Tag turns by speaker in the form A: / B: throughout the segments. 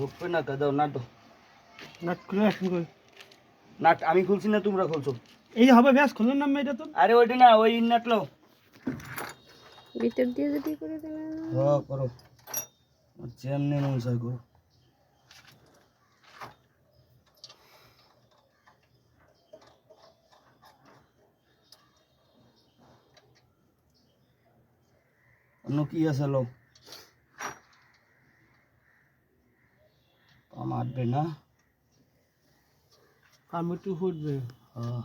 A: ঢুকবে না কা দাও নাট দাও
B: নাট খুলে আসুন কই
A: নাট আমি খুলছি না তোমরা খুলছো
B: এই যে হবে ব্যাস খুলুন না এটা তো
A: আরে ওইটা না ওই নাট লাও
C: ভিতর দিয়ে যদি করে দিলে
A: হ্যাঁ করো যেমনি মন চাই করো অন্য কি আছে লো মারবে না
B: আমি একটু ফুটবে
A: হ্যাঁ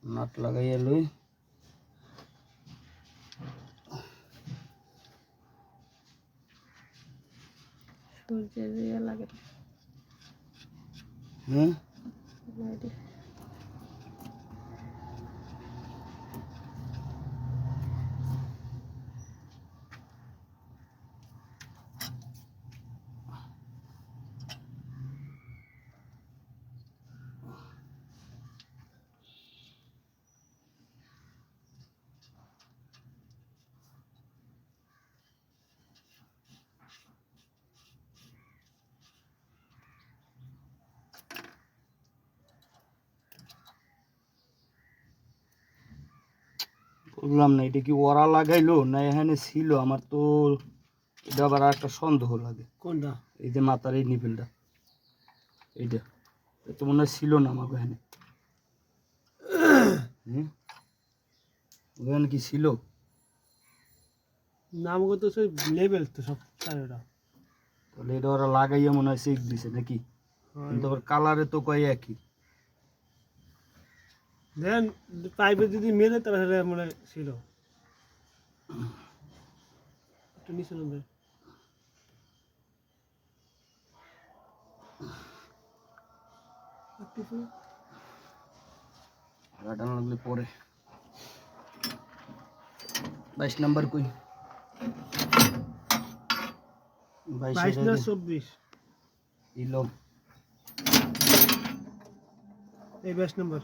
A: নাট লাগাইয়া লই
C: সূর্যের ইয়ে লাগে
A: হুম
C: লাইটে
A: বললাম না এটা কি ওরা লাগাইলো না এখানে ছিল আমার তো এটা আবার একটা সন্দেহ লাগে
B: কোনটা
A: এই যে মাথার এই নিপেলটা এইটা এটা তো মনে হয় ছিল না আমার এখানে হুম ওখানে কি ছিল
B: নামগত সেই লেভেল তো সব তারেরা
A: তাহলে এটা ওরা লাগাইয়া মনে হয় শিখ দিছে নাকি কিন্তু আবার কালারে তো কয় একই
B: দেন পাইপে যদি মেলে তাহলে মনে ছিল একটু নিচে নামবে
A: ভাড়াটা লাগলে পরে 22 নাম্বার কই
B: 22 না 24
A: ইলো
B: এই 22 নম্বর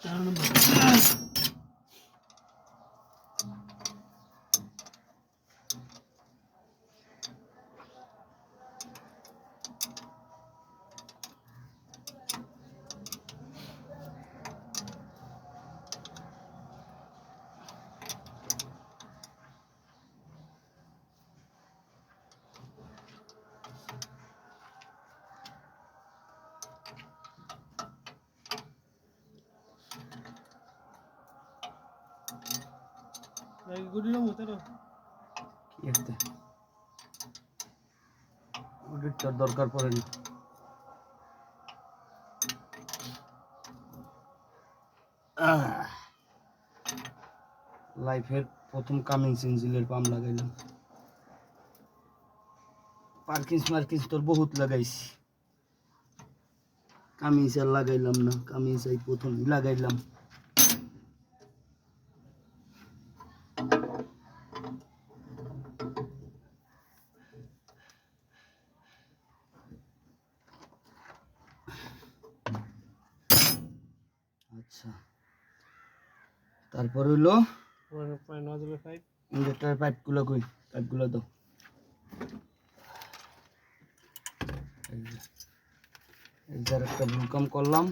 B: চার নম্বর গুডির মতো
A: কি একটা ওটার দরকার পড়েনি লাইফের প্রথম কামিং সিনজিলের পাম্প লাগাইলাম পার্কিংস মার্কিংস তোর বহুত লাগাইছি কামিজ আর লাগাইলাম না কামিজ এই প্রথমই লাগাইলাম আচ্ছা তারপর হইলো
B: নজরের পাইপ
A: ইন্ডাক্টরের পাইপগুলো কই পাইপগুলো দাও এই যে একটা ভূমিকম্প করলাম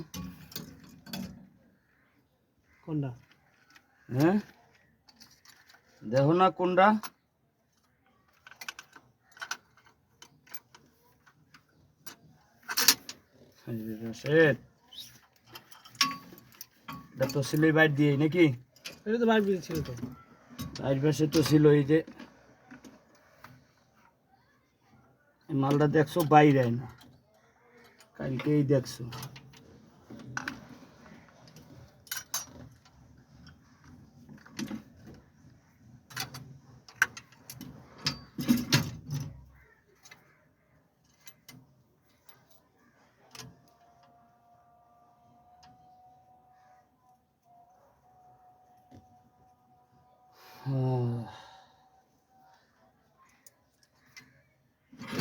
B: কোনটা
A: হ্যাঁ দেখো না কোনটা এটা তো সিলাই বাইট দিয়ে নাকি
B: এটা তো বাইপ ছিল তো
A: বাইট পাশে তো ছিল এই যে এই মালটা দেখছো বাইরে না কালকেই দেখছো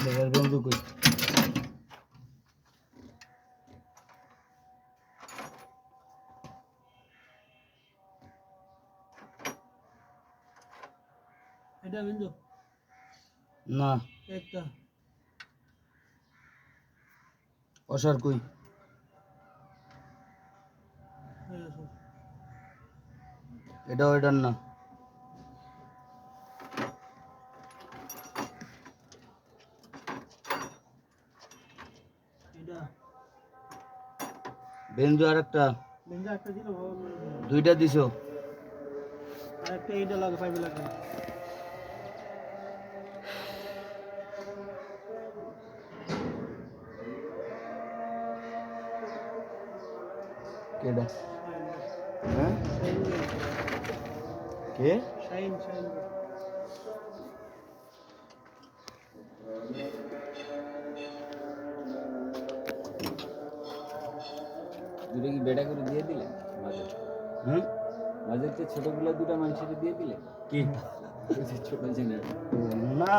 A: এবার বন্ধু কই
B: এটা বিন্দু
A: না
B: একটা
A: অসার কই এটাও এটার না
B: এটা
A: বেঞ্জু আর একটা
B: বিন্দু একটা দিল
A: দুইটা দিছো
B: আর একটা এইটা লাগে পাইবে লাগে
A: কেডা হ্যাঁ কে
B: শাইন শাইন
D: দুটো কি বেটা করে দিয়ে দিলে মাঝে
A: হুম
D: মাঝের যে ছোটগুলো দুটো মানুষের দিয়ে দিলে
A: কি
D: ওই যে ছোট জেনারেল
A: না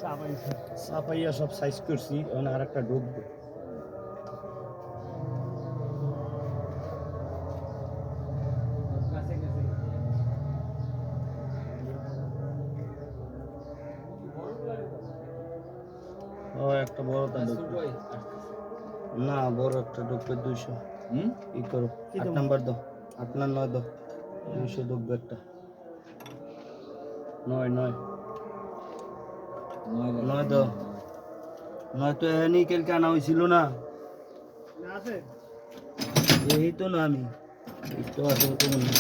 B: সাবাইছে
A: সাপাইয়া সব সাইজ করছি ওখানে আর একটা ঢুকবে
D: কাছে কাছে
A: ও একটা বড়টা ঢুকবে
D: ছোটই
A: না বড় একটা ঢুকবে 200
D: হুম
A: ই করো 8 নাম্বার দাও 8 না 9 দাও 200 ঢুকবে একটা 9 9 9 দাও 9 তো এখানেই কালকে আনা হয়েছিল না
B: না আছে
A: এই তো না আমি এই তো আসলে কোনো না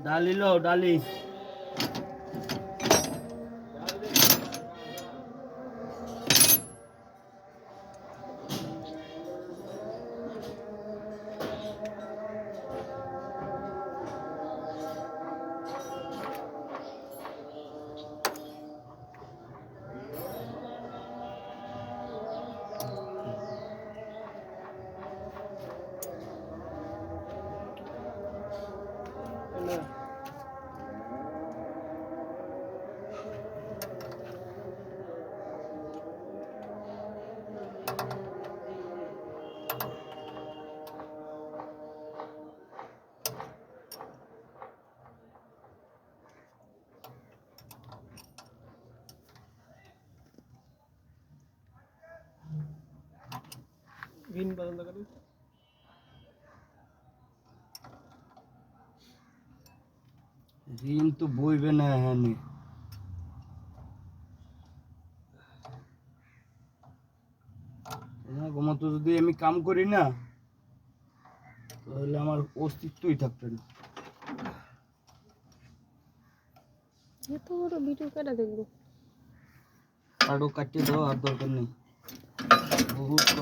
A: ডালি লো ডালি
B: না গ্রিন পছন্দ করেন
A: ঋণ তো বইবে না এখানে ঘুমাতো যদি আমি কাম করি না তাহলে আমার অস্তিত্বই থাকবে না
C: এত বড় ভিডিও কেটে দেখবো
A: আরও কাটিয়ে দাও আর দরকার নেই বহুত